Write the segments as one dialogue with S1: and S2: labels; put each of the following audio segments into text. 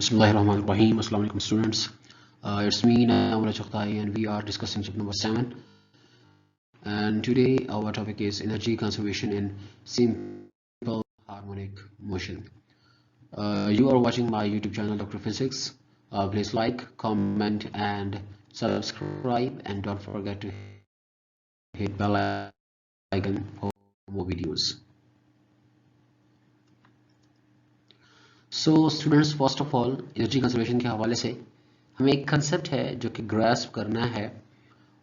S1: Bismillahirrahmanirrahim. Assalamu alaikum students. It's me Naamullah Chaghtai and we are discussing chapter number 7. And today our topic is energy conservation in simple harmonic motion. You are watching my YouTube channel Dr. Physics. Please like, comment and subscribe and don't forget to hit bell icon for more videos. So students, first of all energy conservation के हवाले से हमें एक concept है जो कि grasp करना है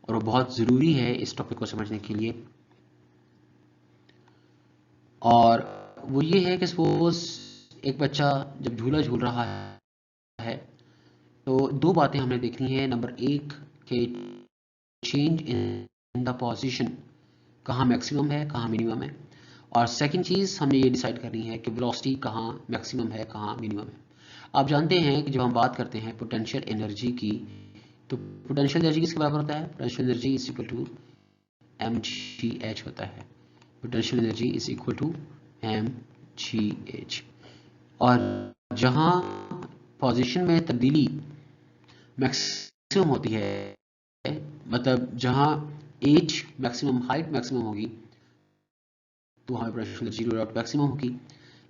S1: और वो बहुत ज़रूरी है इस टॉपिक को समझने के लिए। और वो ये है कि सपोज एक बच्चा जब झूला झूल रहा है तो दो बातें हमने देखनी है। नंबर एक के चेंज इन द पोजीशन, कहाँ मैक्सिमम है कहाँ मिनिमम है, और सेकंड चीज़ हमने ये डिसाइड करनी है कि वेलोसिटी कहाँ मैक्सिमम है कहाँ मिनिमम है। आप जानते हैं कि जब हम बात करते हैं पोटेंशियल एनर्जी की, तो पोटेंशियल एनर्जी किसके बराबर होता है? Potential energy is equal to mgh होता है। Potential energy is equal to mgh। और जहाँ पोजीशन में तब्दीली मैक्सिमम होती है, मतलब जहाँ एज मैक्सिमम, हाइट मैक्सिमम होगी, तो हमारे पोटेंशियल एनर्जी डॉट मैक्सिमम होगी।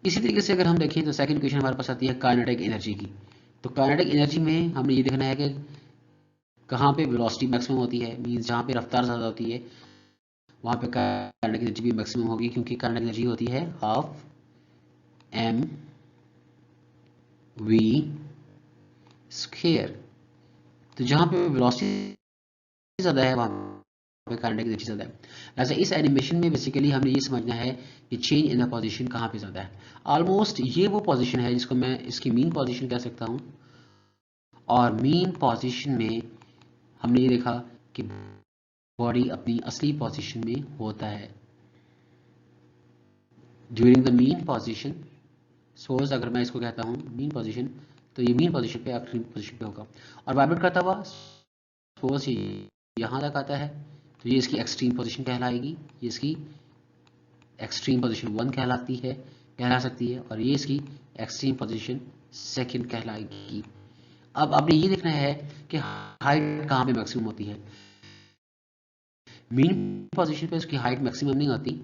S1: इसी तरीके से अगर हम देखें तो सेकंड इक्वेशन हमारे पास आती है काइनेटिक एनर्जी की। तो काइनेटिक एनर्जी में हमने ये देखना है कि कहाँ पे वेलोसिटी मैक्सिमम होती है, मींस जहाँ पे रफ्तार ज़्यादा होती है वहाँ पे काइनेटिक एनर्जी भी मैक्सिमम होगी, क्योंकि काइनेटिक एनर्जी होती है हाफ एम वी स्क्वायर। तो जहाँ पे वेलोसिटी ज़्यादा है वहाँ पे काइनेटिक एनर्जी ज़्यादा है। ऐसा इस एनिमेशन में बेसिकली हमने ये समझना है कि चेंज इन द पोजीशन कहाँ पे ज़्यादा है। ऑलमोस्ट ये वो पोजीशन है जिसको मैं इसकी मीन पोजीशन कह सकता हूँ। और मीन पोजीशन में हमने ये देखा कि बॉडी अपनी असली पोजीशन में होता है during the mean position. Suppose अगर मैं इसको कहता हूँ मीन पोजीशन, तो ये मीन पोजीशन पे एक्सट्रीम पोजीशन पे होगा। और वाइब्रेट करता हुआ सपोज ये यहाँ तक आता है, तो ये इसकी एक्सट्रीम पोजीशन कहलाएगी, ये इसकी एक्सट्रीम पोजीशन 1 कहला सकती है, और ये इसकी एक्सट्रीम पोजीशन 2 कहलाएगी। अब आपने ये देखना है कि हाइट कहाँ पे मैक्सिमम होती है। मीन पोजीशन पे उसकी हाइट मैक्सिमम नहीं होती,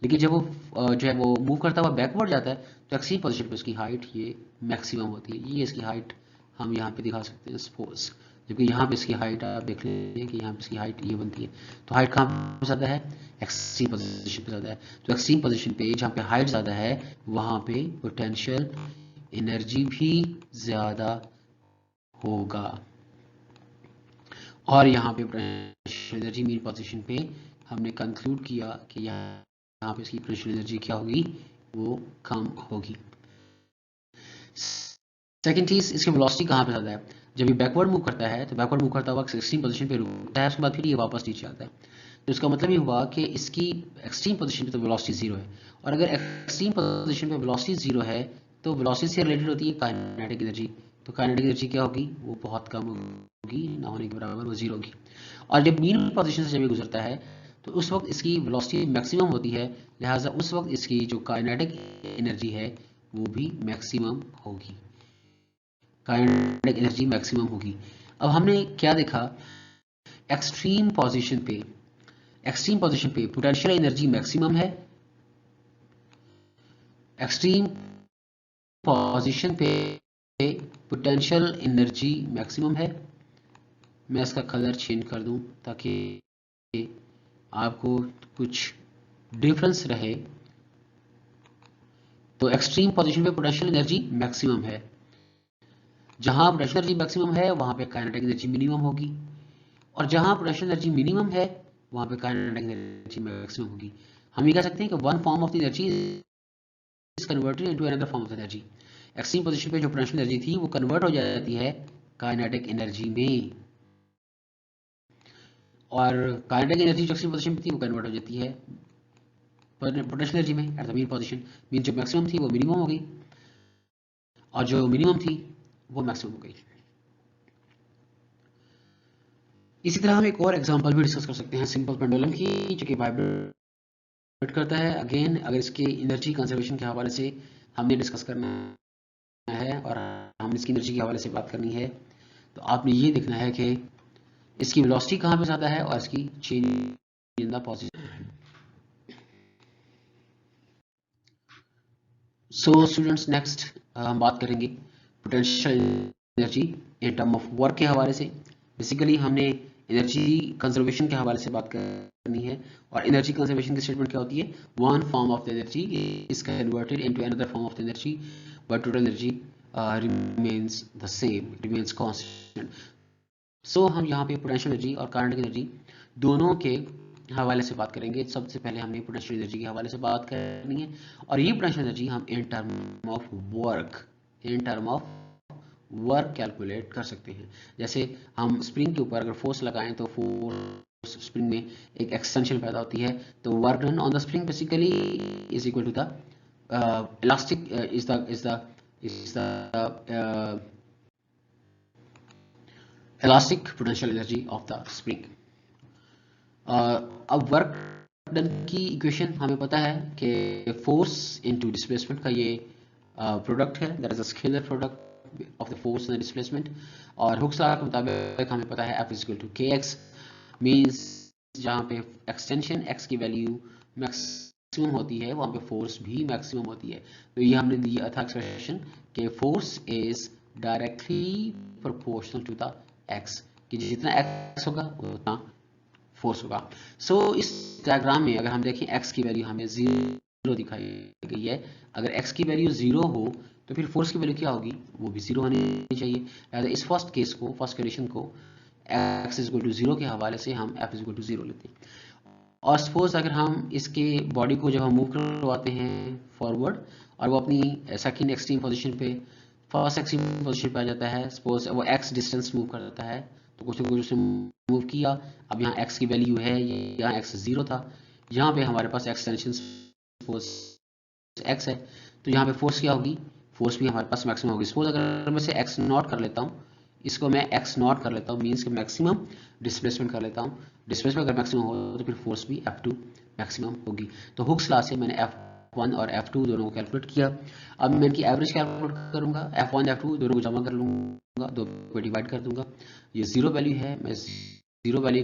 S1: लेकिन जब वो जो है वो मूव करता हुआ बैकवर्ड जाता है तो एक्सट्रीम पोजीशन पे उसकी हाइट ये मैक्सिमम होती है। ये इसकी हाइट हम यहाँ पे दिखा सकते हैं सपोज, जबकि यहाँ पे इसकी हाइट आप देख लेंगे कि यहाँ पे इसकी हाइट ये बनती है। तो हाइट कहाँ पे ज़्यादा है? एक्सट्रीम पोजीशन पे ज़्यादा है। तो एक्सट्रीम पोजीशन पे जहाँ पे हाइट ज़्यादा है वहाँ पे पोटेंशियल एनर्जी भी ज़्यादा होगा। और यहाँ पे पोटेंशियल एनर्जी मीन पोजीशन पे हमने कंक्लूड किया कि यहाँ पे इसकी पोटेंशियल एनर्जी क्या होगी, वो कम होगी। सेकंड चीज, इसकी वेलोसिटी कहाँ पे ज़्यादा है? जब ये बैकवर्ड मूव करता है तो बैकवर्ड मूव करता हुआ एक्सट्रीम पोजीशन पे रुकता है, उसके बाद फिर ये वापस नीचे आता है। तो इसका मतलब ये हुआ कि इसकी एक्सट्रीम पोजीशन पे तो वेलोसिटी 0 है, और अगर एक्सट्रीम पोजीशन पे वेलोसिटी 0 है तो वेलोसिटी से रिलेटेड होती है काइनेटिक एनर्जी। तो काइनेटिक एनर्जी क्या होगी? वो बहुत कम होगी, ना होने के बराबर, वो 0 होगी। और जब मीन पोजीशन से जब ये गुजरता है तो उस वक्त इसकी वेलोसिटी मैक्सिमम होती है, लिहाजा उस वक्त इसकी जो काइनेटिक एनर्जी है वो भी मैक्सिमम होगी, काइनेटिक एनर्जी मैक्सिमम होगी। अब हमने क्या देखा? एक्सट्रीम पोजीशन पे पोटेंशियल एनर्जी मैक्सिमम है। एक्सट्रीम पोजीशन पे पोटेंशियल एनर्जी मैक्सिमम है। मैं इसका कलर चेंज कर दूं ताकि आपको कुछ डिफरेंस रहे। तो एक्सट्रीम पोजीशन पे पोटेंशियल एनर्जी मैक्सिमम है, जहां पोटेंशियल एनर्जी मैक्सिमम है वहां पे काइनेटिक एनर्जी मिनिमम होगी, और जहां पोटेंशियल एनर्जी मिनिमम है वहां पे काइनेटिक एनर्जी मैक्सिमम होगी। हम ये कह सकते हैं कि one form of the energy is converted into another form of energy. Extreme position पे जो पोटेंशियल एनर्जी थी वो कन्वर्ट हो जाती है काइनेटिक एनर्जी में, और काइनेटिक एनर्जी जो एक्सट्रीम पोजीशन पे थी वो कन्वर्ट हो जाती है पोटेंशियल एनर्जी में at the mean position. Mean जो मैक्सिमम थी वो मिनिमम हो गई, और जो मिनिमम थी वो मैक्सिमम हो गई। इसी तरह हम एक और एग्जांपल भी डिस्कस कर सकते हैं सिंपल पेंडुलम की, जो कि वाइब्रेट करता है। अगेन अगर इसके एनर्जी कंजर्वेशन के हवाले से हमने डिस्कस करना है और हम इसकी एनर्जी के हवाले से बात करनी है, तो आपने ये देखना है कि इसकी वेलोसिटी कहाँ पे ज़्यादा है और इसकी change in the position. So students, next हम बात करेंगे potential energy in term of work के हवाले से। बेसिकली हमने एनर्जी कंजर्वेशन के हवाले से बात करनी है, और एनर्जी कंजर्वेशन की स्टेटमेंट क्या होती है? One form of the energy is converted into another form of the energy but total energy remains the same, remains constant. So हम यहाँ पे पोटेंशियल एनर्जी और काइनेटिक एनर्जी दोनों के हवाले से बात करेंगे। सबसे पहले हमने पोटेंशियल एनर्जी के हवाले से बात करनी है, और ये पोटेंशियल एनर्जी हम in term of work calculate कर सकते हैं। जैसे हम स्प्रिंग के ऊपर अगर फोर्स लगाएं तो फोर्स स्प्रिंग में एक एक्सटेंशन पैदा होती है, तो work done on the spring basically is equal to the elastic is the elastic potential energy of the spring। अब वर्क डन की इक्वेशन हमें पता है कि फोर्स इनटू डिस्प्लेसमेंट का ये प्रोडक्ट है, that is a scalar product of the force and displacement. और हुक्स लॉ के मुताबिक हमें पता है F is equal to kx, means जहाँ पे एक्सटेंशन x की वैल्यू मैक्सिमम होती है वहाँ पे फोर्स भी मैक्सिमम होती है। तो ये हमने दिया था एक्सप्रेशन कि force is directly proportional to the x, कि जितना x होगा उतना फोर्स होगा। सो इस डायग्राम में अगर हम देखें x की वैल्यू हमें 0 दिखाई गई है। अगर x की वैल्यू 0 हो तो फिर फोर्स की वैल्यू क्या होगी? वो भी 0 होनी चाहिए। लिहाजा इस फर्स्ट केस को, फर्स्ट कंडीशन को x इज इक्वल टू 0 के हवाले से हम F इज इक्वल टू 0 लेते हैं। और सपोज अगर हम इसके बॉडी को जब हम मूव करवाते हैं फॉरवर्ड और वो अपनी सेकंड एक्सट्रीम पोजीशन पे फर्स्ट एक्सट्रीम पोजीशन पे आ जाता है, सपोज वो x डिस्टेंस मूव करता है, तो कुछ ना कुछ उसने मूव किया। अब यहाँ x की वैल्यू है, यहाँ x 0 था, यहाँ पे हमारे पास एक्सटेंशन फोर्स x है, तो यहाँ पे फोर्स क्या होगी? फोर्स भी हमारे पास मैक्सिमम होगी। सपोज अगर मैं इसे x नॉट कर लेता हूँ, इसको मैं x नॉट कर लेता हूँ, मीन्स कि मैक्सिमम डिस्प्लेसमेंट कर लेता हूँ। डिस्प्लेसमेंट अगर मैक्सिमम हो तो फिर फोर्स भी F2 मैक्सिमम होगी। तो हुक्स लॉ से मैंने F1 और F2 दोनों को कैलकुलेट किया। अब मैं इनकी एवरेज कैलकुलेट करूंगा, F1 F2 दोनों को जमा कर लूंगा, दो को डिवाइड कर दूंगा। ये 0 वैल्यू है, मैं 0 वैल्यू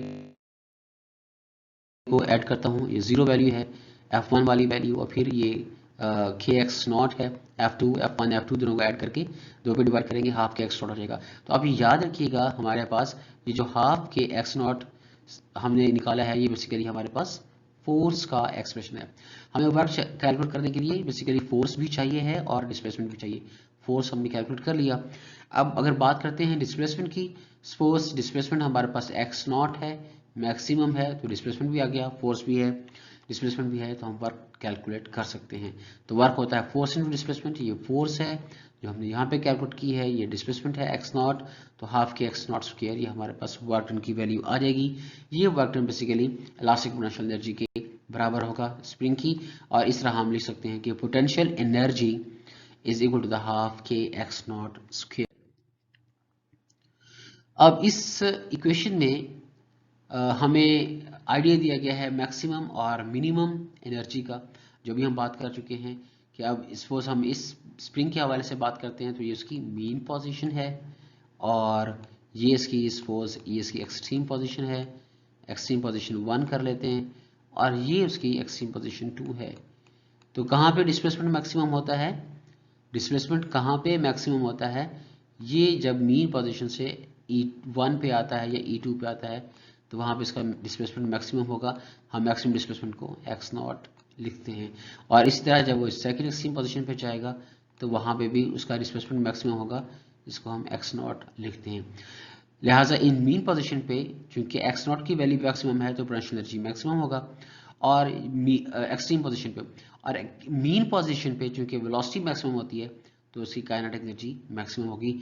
S1: को ऐड करता हूँ, ये 0 वैल्यू है F1 वाली वैल्यू, और फिर ये kx नॉट है, F2 F1 F2 दोनों को ऐड करके दो पे डिवाइड करेंगे, हाफ के x नॉट हो जाएगा। तो अब याद रखिएगा हमारे पास ये जो हाफ के x नॉट हमने निकाला है, ये बेसिकली हमारे पास फोर्स का एक्सप्रेशन है। हमें वर्क कैलकुलेट करने के लिए बेसिकली फोर्स भी चाहिए है और डिस्प्लेसमेंट भी चाहिए। फोर्स हमने कैलकुलेट कर लिया। अब अगर बात करते हैं डिस्प्लेसमेंट की, सपोज डिस्प्लेसमेंट हमारे पास x नॉट है, मैक्सिमम है, तो डिस्प्लेसमेंट भी आ गया, फोर्स भी है, डिस्प्लेसमेंट भी है, तो हम वर्क कैलकुलेट कर सकते हैं। तो वर्क होता है फोर्स इनटू डिस्प्लेसमेंट। ये फोर्स है जो हमने यहाँ पे कैलकुलेट की है, ये डिस्प्लेसमेंट है x नॉट, तो half k x naught square, ये हमारे पास वर्क डन की वैल्यू आ जाएगी। ये work done basically elastic potential energy के बराबर होगा स्प्रिंग की, और इस तरह हम लिख सकते हैं कि potential energy is equal to the half k x naught square. अब इस इक्वेशन में हमें आइडिया दिया गया है मैक्सिमम और मिनिमम एनर्जी का, जो भी हम बात कर चुके हैं कि अब सपोज हम इस स्प्रिंग के हवाले से बात करते हैं, तो ये उसकी मीन पोजीशन है, और ये इसकी सपोज ये इसकी एक्सट्रीम पोजीशन है, एक्सट्रीम पोजीशन 1 कर लेते हैं, और ये उसकी एक्सट्रीम पोजीशन 2 है। तो कहाँ पे डिस्प्लेसमेंट मैक्सिमम होता है? डिस्प्लेसमेंट कहाँ पे मैक्सिमम होता है? ये जब मीन पोजीशन से E1 पे आता है या E2 पे आता है, तो वहाँ पे इसका डिस्प्लेसमेंट मैक्सिमम होगा। हम मैक्सिमम डिस्प्लेसमेंट को x नॉट लिखते हैं, और इसी तरह जब वो सेकंड एक्सट्रीम पोजीशन पे जाएगा तो वहाँ पे भी उसका डिस्प्लेसमेंट मैक्सिमम होगा, इसको हम x नॉट लिखते हैं। लिहाजा इन मीन पोजीशन पे चूंकि x नॉट की वैल्यू मैक्सिमम है तो पोटेंशियल एनर्जी मैक्सिमम होगा, और एक्सट्रीम पोजीशन पे, और मीन पोजीशन पे चूंकि वेलोसिटी मैक्सिमम होती है तो उसकी काइनेटिक एनर्जी मैक्सिमम होगी।